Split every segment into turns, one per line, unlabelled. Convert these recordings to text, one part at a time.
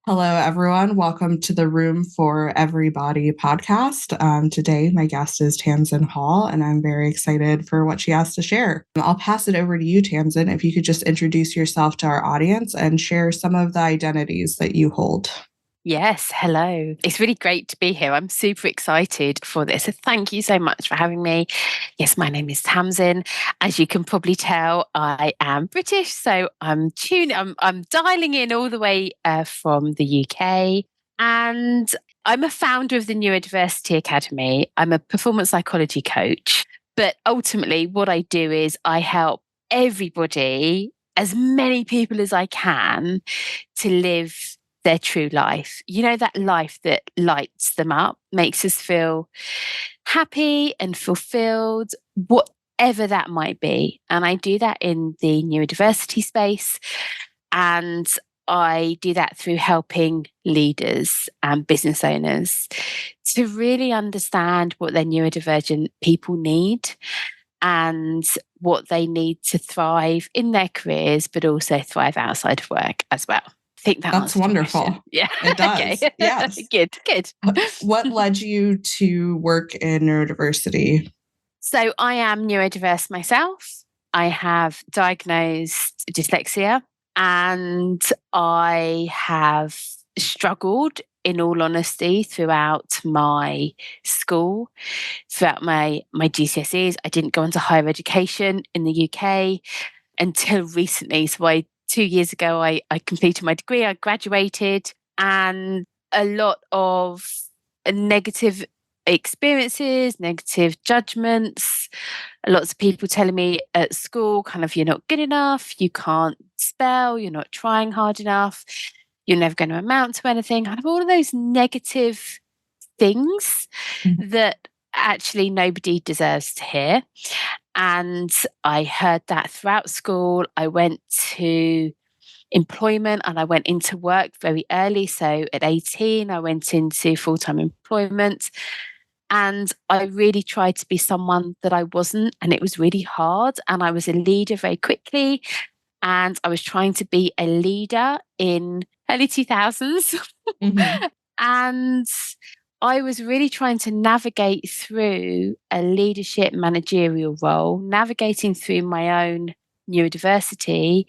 Hello, everyone. Welcome to the Room for Everybody podcast. Today, my guest is Tamzin Hall, and I'm very excited for what she has to share. I'll pass it over to you, Tamzin, if you could just introduce yourself to our audience and share some of the identities that you hold.
Yes, hello. It's really great to be here. I'm super excited for this. So thank you so much for having me. Yes, my name is Tamzin. As you can probably tell, I am British, so I'm dialing in all the way from the UK, and I'm a founder of the Neurodiversity Academy. I'm a performance psychology coach, but ultimately, what I do is I help everybody, as many people as I can, to live their true life. You know, that life that lights them up, makes us feel happy and fulfilled, whatever that might be. And I do that in the neurodiversity space. And I do that through helping leaders and business owners to really understand what their neurodivergent people need and what they need to thrive in their careers, but also thrive outside of work as well. I think that
That's
answers your
wonderful.
question. Yeah.
It does.
Okay.
Yes.
Good.
What led you to work in neurodiversity?
So I am neurodiverse myself. I have diagnosed dyslexia, and I have struggled, in all honesty, throughout my school, throughout my GCSEs. I didn't go into higher education in the UK until recently. So 2 years ago, I completed my degree, I graduated, and a lot of negative experiences, negative judgments, lots of people telling me at school, kind of, you're not good enough, you can't spell, you're not trying hard enough, you're never going to amount to anything, kind of all of those negative things that actually nobody deserves to hear. And I heard that throughout school. I went to employment and I went into work very early. So at 18, I went into full-time employment. And I really tried to be someone that I wasn't. And it was really hard. And I was a leader very quickly. And I was trying to be a leader in early 2000s.
Mm-hmm.
And I was really trying to navigate through a leadership managerial role, navigating through my own neurodiversity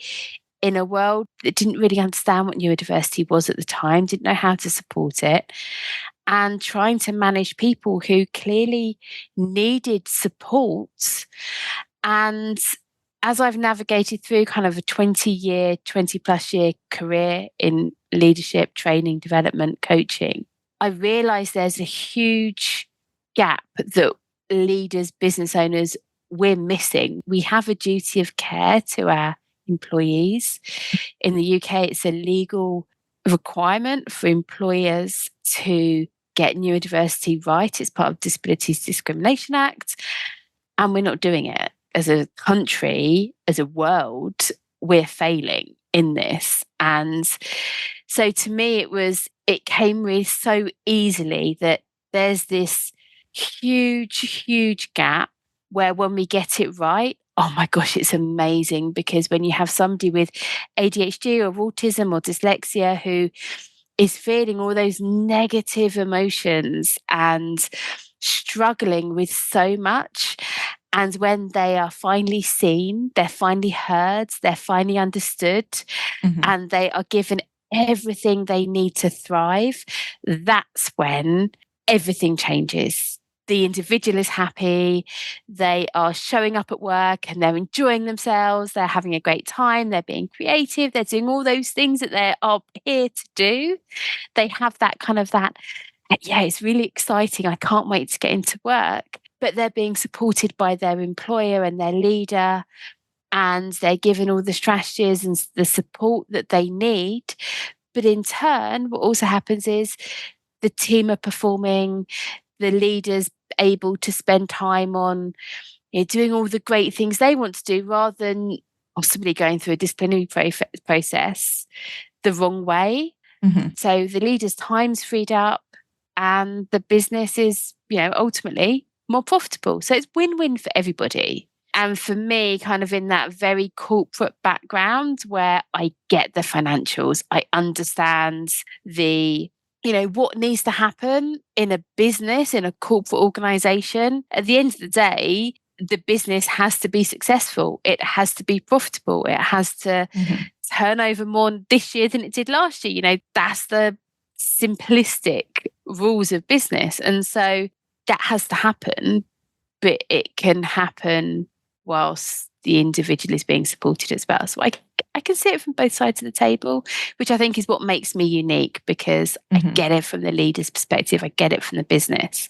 in a world that didn't really understand what neurodiversity was at the time, didn't know how to support it, and trying to manage people who clearly needed support. And as I've navigated through kind of a 20 plus year career in leadership, training, development, coaching, I realize there's a huge gap that leaders, business owners, we're missing. We have a duty of care to our employees. In the UK, it's a legal requirement for employers to get neurodiversity right. It's part of Disabilities Discrimination Act, and we're not doing it. As a country, as a world, we're failing in this. And so to me, it came really so easily that there's this huge gap where when we get it right, oh my gosh, it's amazing. Because when you have somebody with ADHD or autism or dyslexia who is feeling all those negative emotions and struggling with so much, and when they are finally seen, they're finally heard, they're finally understood, and they are given everything they need to thrive, that's when everything changes. The individual is happy, they are showing up at work and they're enjoying themselves, they're having a great time, they're being creative, they're doing all those things that they are here to do. They have that kind of that, yeah, it's really exciting, I can't wait to get into work. But they're being supported by their employer and their leader, and they're given all the strategies and the support that they need. But in turn, what also happens is the team are performing, the leaders able to spend time on, doing all the great things they want to do, rather than possibly going through a disciplinary process the wrong way. So the leader's time's freed up and the business is, ultimately more profitable. So it's win-win for everybody. And for me, kind of in that very corporate background where I get the financials, I understand what needs to happen in a business, in a corporate organization. At the end of the day, the business has to be successful. It has to be profitable. It has to turn over more this year than it did last year. That's the simplistic rules of business. And so that has to happen, but it can happen whilst the individual is being supported as well. So I can see it from both sides of the table, which I think is what makes me unique, because I get it from the leader's perspective, I get it from the business,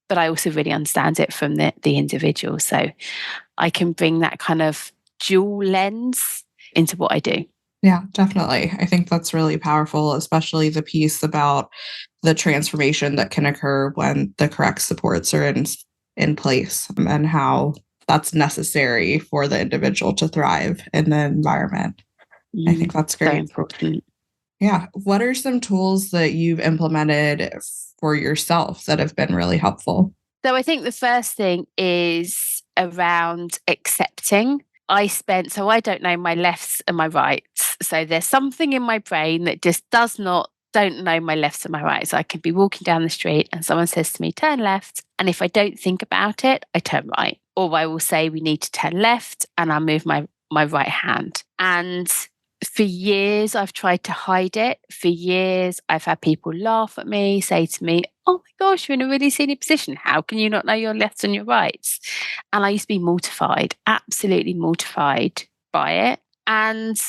but I also really understand it from the individual. So I can bring that kind of dual lens into what I do.
Yeah, definitely. I think that's really powerful, especially the piece about the transformation that can occur when the correct supports are in place, and how that's necessary for the individual to thrive in the environment. I think that's great.
So important.
Yeah. What are some tools that you've implemented for yourself that have been really helpful?
So I think the first thing is around accepting. I don't know my lefts and my rights. So there's something in my brain that just don't know my lefts and my rights. I can be walking down the street and someone says to me, turn left. And if I don't think about it, I turn right. Or I will say, we need to turn left, and I'll move my right hand. And for years, I've tried to hide it. For years, I've had people laugh at me, say to me, oh my gosh, you're in a really senior position. How can you not know your lefts and your rights? And I used to be mortified, absolutely mortified by it. And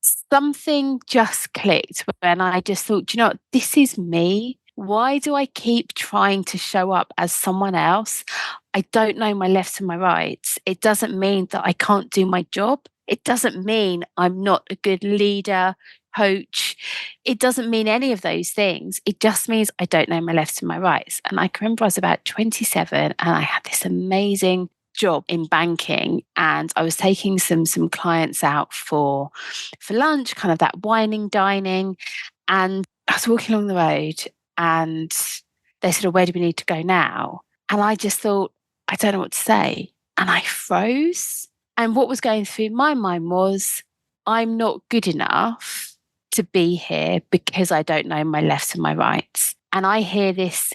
something just clicked when I just thought, this is me. Why do I keep trying to show up as someone else? I don't know my lefts and my rights. It doesn't mean that I can't do my job. It doesn't mean I'm not a good leader, coach. It doesn't mean any of those things. It just means I don't know my lefts and my rights. And I can remember I was about 27 and I had this amazing job in banking, and I was taking some clients out for lunch, kind of that wining, dining. And I was walking along the road and they said, oh, where do we need to go now? And I just thought, I don't know what to say. And I froze. And what was going through my mind was, I'm not good enough to be here because I don't know my lefts and my rights. And I hear this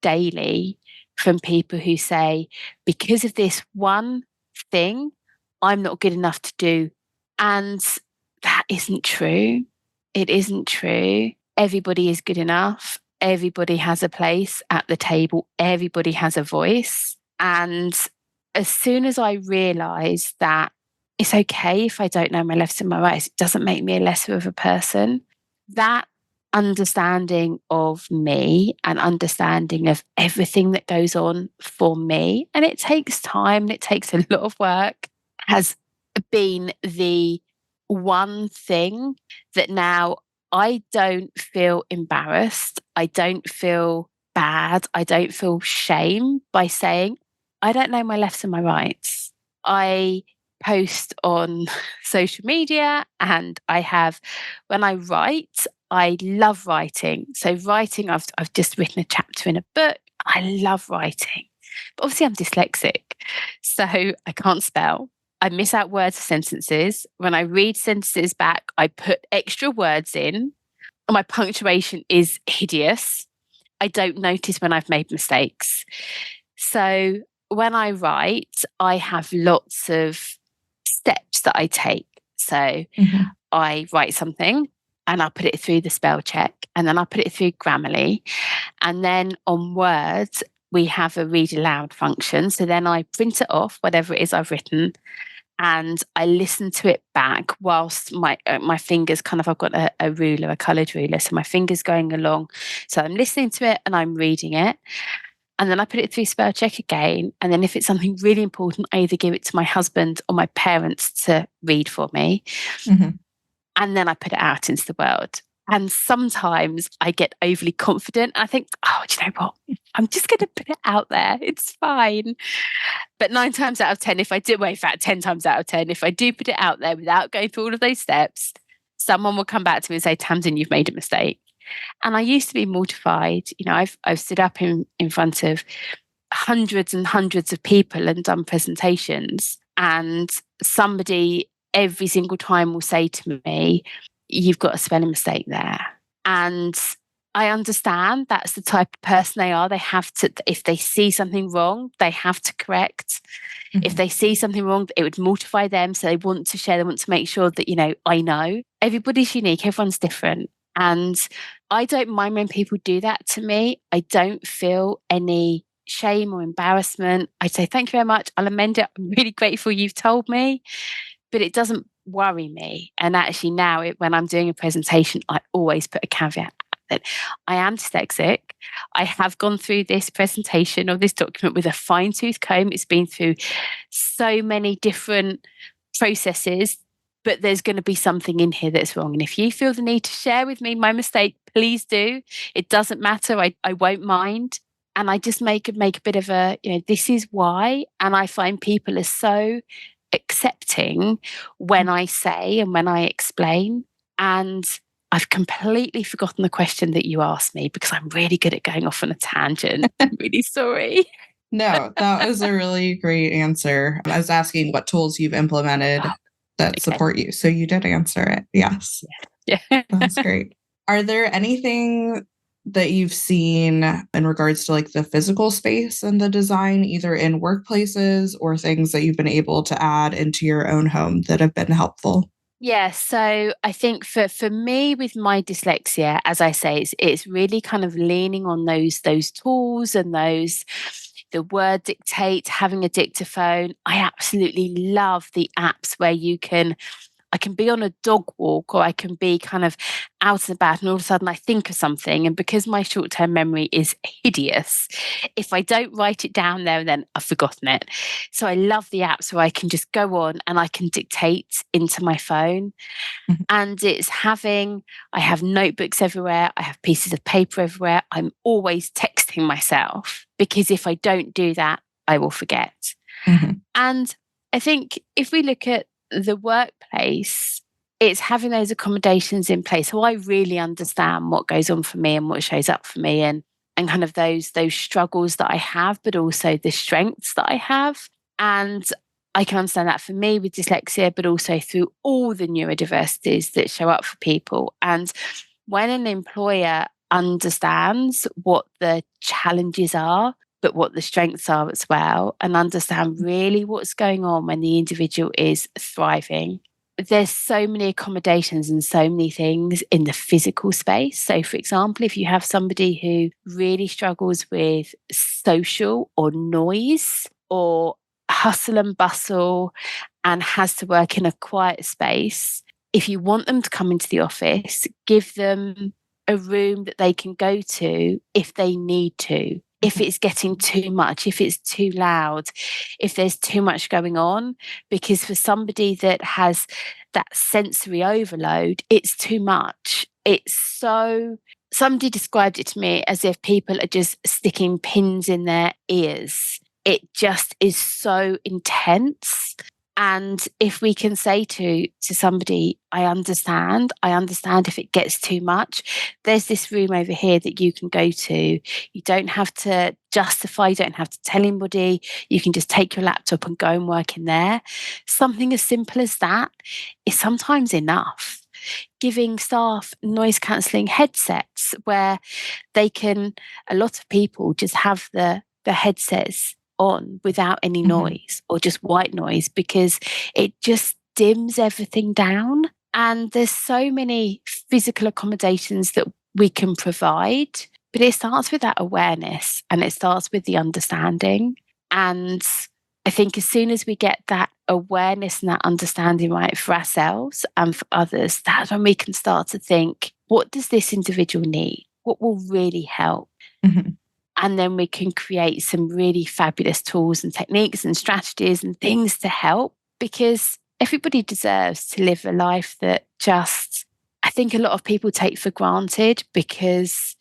daily from people who say, because of this one thing, I'm not good enough to do. And that isn't true. It isn't true. Everybody is good enough. Everybody has a place at the table. Everybody has a voice. And as soon as I realized that it's okay if I don't know my lefts and my rights, it doesn't make me a lesser of a person, that understanding of me and understanding of everything that goes on for me, and it takes time and it takes a lot of work, has been the one thing that now I don't feel embarrassed. I don't feel bad. I don't feel shame by saying, I don't know my lefts and my rights. I post on social media, and when I write, I love writing. So writing, I've just written a chapter in a book. I love writing. But obviously I'm dyslexic, so I can't spell. I miss out words or sentences. When I read sentences back, I put extra words in. My punctuation is hideous. I don't notice when I've made mistakes. So when I write, I have lots of steps that I take. So I write something and I'll put it through the spell check, and then I'll put it through Grammarly. And then on Word, we have a read aloud function. So then I print it off, whatever it is I've written, and I listen to it back whilst my fingers I've got a ruler, a coloured ruler. So my fingers going along. So I'm listening to it and I'm reading it. And then I put it through spell check again. And then if it's something really important, I either give it to my husband or my parents to read for me. And then I put it out into the world. And sometimes I get overly confident. I think, oh, do you know what? I'm just going to put it out there. It's fine. But 9 times out of 10, in fact, 10 times out of 10, if I do put it out there without going through all of those steps, someone will come back to me and say, Tamzin, you've made a mistake. And I used to be mortified. I've stood up in front of hundreds and hundreds of people and done presentations. And somebody every single time will say to me, you've got a spelling mistake there. And I understand that's the type of person they are. They have to, if they see something wrong, they have to correct. If they see something wrong, it would mortify them. So they want to share, they want to make sure that, I know. Everybody's unique, everyone's different. And I don't mind when people do that to me. I don't feel any shame or embarrassment. I say, thank you very much. I'll amend it. I'm really grateful you've told me, but it doesn't worry me. And actually now when I'm doing a presentation, I always put a caveat that I am dyslexic. I have gone through this presentation of this document with a fine-tooth comb. It's been through so many different processes, but there's going to be something in here that's wrong. And if you feel the need to share with me my mistake, please do. It doesn't matter. I won't mind. And I just make a bit of a, this is why. And I find people are so accepting when I say and when I explain. And I've completely forgotten the question that you asked me because I'm really good at going off on a tangent. I'm really sorry.
No, that was a really great answer. I was asking what tools you've implemented that support you. So you did answer it. Yes.
Yeah.
That's great. Are there anything that you've seen in regards to like the physical space and the design, either in workplaces or things that you've been able to add into your own home that have been helpful?
Yeah, so I think for me with my dyslexia, as I say, it's really kind of leaning on those tools and the word dictate, having a dictaphone. I absolutely love the apps where I can be on a dog walk or I can be kind of out and about and all of a sudden I think of something. And because my short-term memory is hideous, if I don't write it down there, then I've forgotten it. So I love the apps where I can just go on and I can dictate into my phone. And I have notebooks everywhere. I have pieces of paper everywhere. I'm always texting myself because if I don't do that, I will forget. And I think if we look at the workplace, it's having those accommodations in place. So I really understand what goes on for me and what shows up for me and kind of those struggles that I have, but also the strengths that I have. And I can understand that for me with dyslexia, but also through all the neurodiversities that show up for people. And when an employer understands what the challenges are, but what the strengths are as well, and understand really what's going on when the individual is thriving. There's so many accommodations and so many things in the physical space. So, for example, if you have somebody who really struggles with social or noise or hustle and bustle and has to work in a quiet space, if you want them to come into the office, give them a room that they can go to if they need to. If it's getting too much, if it's too loud, if there's too much going on, because for somebody that has that sensory overload, it's too much. Somebody described it to me as if people are just sticking pins in their ears. It just is so intense. And if we can say to somebody, I understand if it gets too much, there's this room over here that you can go to. You don't have to justify, you don't have to tell anybody. You can just take your laptop and go and work in there. Something as simple as that is sometimes enough. Giving staff noise cancelling headsets where a lot of people just have the headsets on without any noise or just white noise because it just dims everything down. And there's so many physical accommodations that we can provide, but it starts with that awareness and it starts with the understanding. And I think as soon as we get that awareness and that understanding right for ourselves and for others, that's when we can start to think, what does this individual need? What will really help? And then we can create some really fabulous tools and techniques and strategies and things to help, because everybody deserves to live a life that I think a lot of people take for granted, because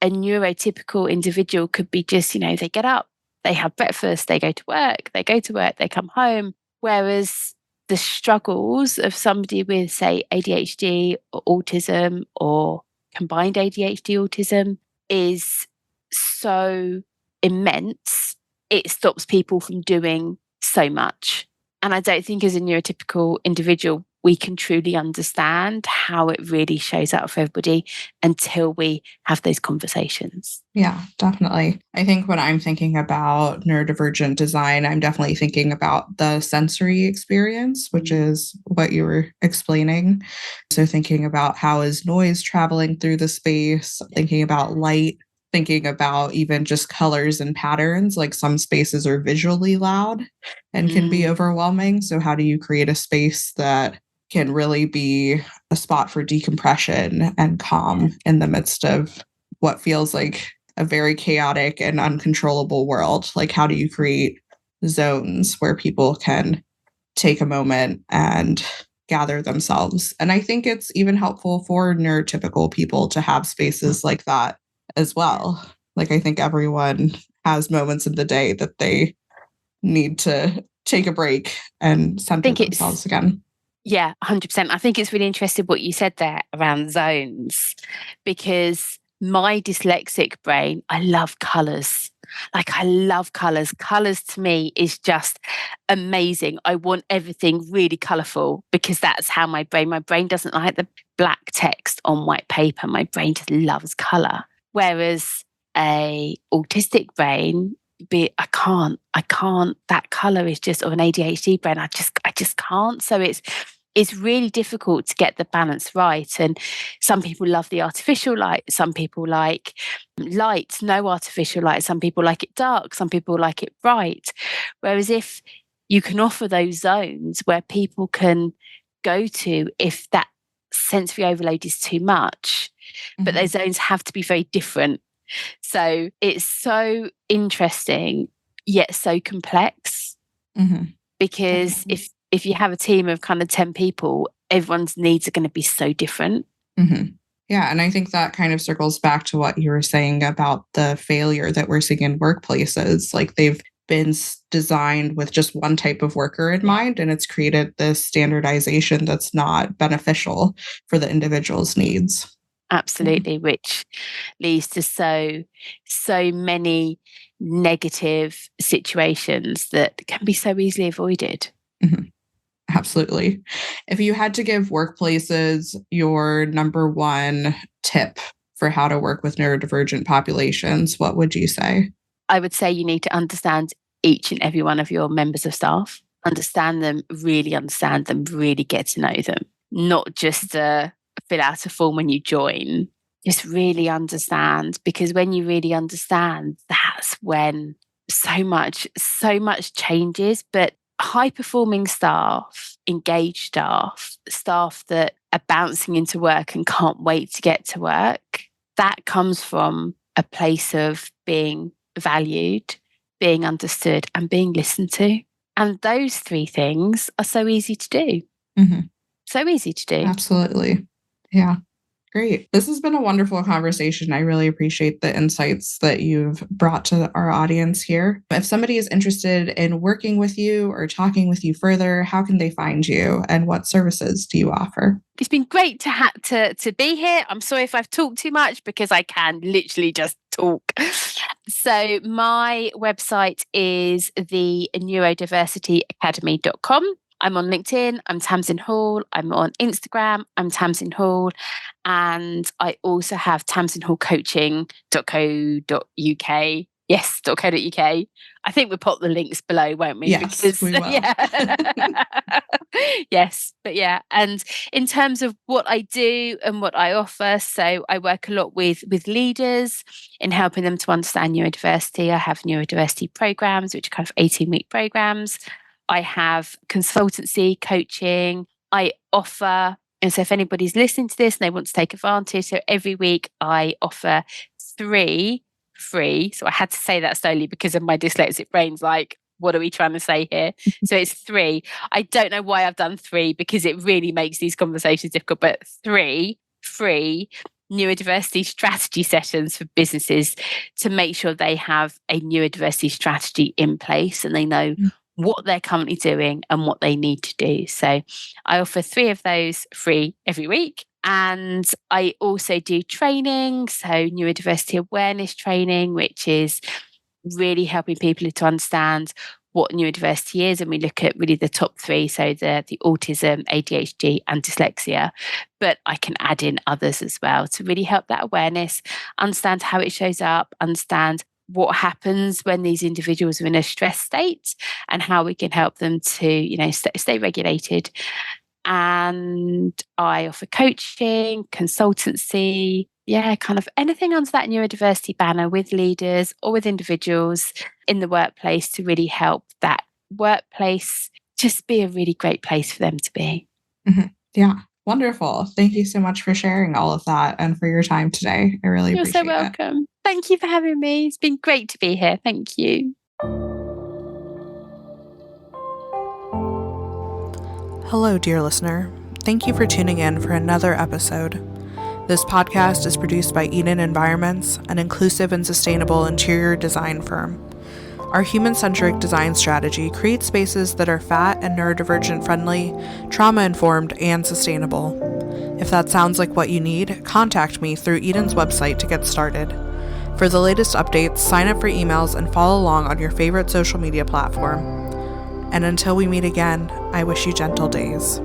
a neurotypical individual could be just, they get up, they have breakfast, they go to work, they come home. Whereas the struggles of somebody with, say, ADHD or autism or combined ADHD autism is so immense, it stops people from doing so much. And I don't think as a neurotypical individual, we can truly understand how it really shows up for everybody until we have those conversations.
Yeah, definitely. I think when I'm thinking about neurodivergent design, I'm definitely thinking about the sensory experience, which is what you were explaining. So thinking about how is noise traveling through the space, thinking about light, thinking about even just colors and patterns. Like some spaces are visually loud and can be overwhelming. So how do you create a space that can really be a spot for decompression and calm in the midst of what feels like a very chaotic and uncontrollable world? Like, how do you create zones where people can take a moment and gather themselves? And I think it's even helpful for neurotypical people to have spaces like that as well. Like, I think everyone has moments in the day that they need to take a break and center themselves again.
Yeah, 100%. I think it's really interesting what you said there around zones, because my dyslexic brain, I love colours. Like, I love colours. Colours to me is just amazing. I want everything really colourful because that's how my brain doesn't like the black text on white paper. My brain just loves colour. Whereas a autistic brain, I can't, that colour is just, of an ADHD brain, I just can't. So it's really difficult to get the balance right. And some people love the artificial light. Some people like light, no artificial light. Some people like it dark. Some people like it bright. Whereas if you can offer those zones where people can go to if that sensory overload is too much, but those zones have to be very different. So it's so interesting, yet so complex. Because if you have a team of kind of 10 people, everyone's needs are going to be so different.
Yeah. And I think that kind of circles back to what you were saying about the failure that we're seeing in workplaces. Like, they've been designed with just one type of worker in mind, and it's created this standardization that's not beneficial for the individual's needs.
Absolutely, which leads to so many negative situations that can be so easily avoided.
Absolutely. If you had to give workplaces your number one tip for how to work with neurodivergent populations, what would you say?
I would say you need to understand each and every one of your members of staff, understand them, really get to know them, not just fill out a form when you join. Just really understand, because when you really understand, that's when so much changes. But high performing staff, engaged staff that are bouncing into work and can't wait to get to work, that comes from a place of being valued, being understood, and being listened to. And those three things are so easy to do. So easy to do.
Absolutely. Yeah. Great. This has been a wonderful conversation. I really appreciate the insights that you've brought to our audience here. If somebody is interested in working with you or talking with you further, how can they find you, and what services do you offer?
It's been great to be here. I'm sorry if I've talked too much, because I can literally just talk. So my website is the neurodiversityacademy.com. I'm on LinkedIn. I'm Tamzin Hall. I'm on Instagram. I'm Tamzin Hall. And I also have tamzinhallcoaching.co.uk. Yes, .co.uk. I think we'll pop the links below, won't we?
Yes, because, we will.
Yeah. Yes, but yeah. And in terms of what I do and what I offer, so I work a lot with leaders in helping them to understand neurodiversity. I have neurodiversity programs, which are kind of 18-week programs. I have consultancy, coaching. I offer, and so if anybody's listening to this and they want to take advantage, so every week I offer 3 free. So I had to say that slowly because of my dyslexic brain's like, what are we trying to say here? So it's 3. I don't know why I've done 3, because it really makes these conversations difficult, but 3 free neurodiversity strategy sessions for businesses to make sure they have a neurodiversity strategy in place and they know what they're currently doing and what they need to do. So I offer 3 of those free every week. And I also do training, so neurodiversity awareness training, which is really helping people to understand what neurodiversity is, and we look at really the top three, so the autism, ADHD, and dyslexia. But I can add in others as well to really help that awareness, understand how it shows up, understand what happens when these individuals are in a stress state, and how we can help them to, stay regulated. And I offer coaching, consultancy, kind of anything under that neurodiversity banner with leaders or with individuals in the workplace to really help that workplace just be a really great place for them to be.
Mm-hmm. Yeah. Wonderful. Thank you so much for sharing all of that and for your time today. I really
You're so
appreciate it.
welcome. Thank you for having me. It's been great to be here. Thank you.
Hello, dear listener. Thank you for tuning in for another episode. This podcast is produced by Eden Environments, an inclusive and sustainable interior design firm. Our human-centric design strategy creates spaces that are fat and neurodivergent friendly, trauma-informed, and sustainable. If that sounds like what you need, contact me through Eden's website to get started. For the latest updates, sign up for emails and follow along on your favorite social media platform. And until we meet again, I wish you gentle days.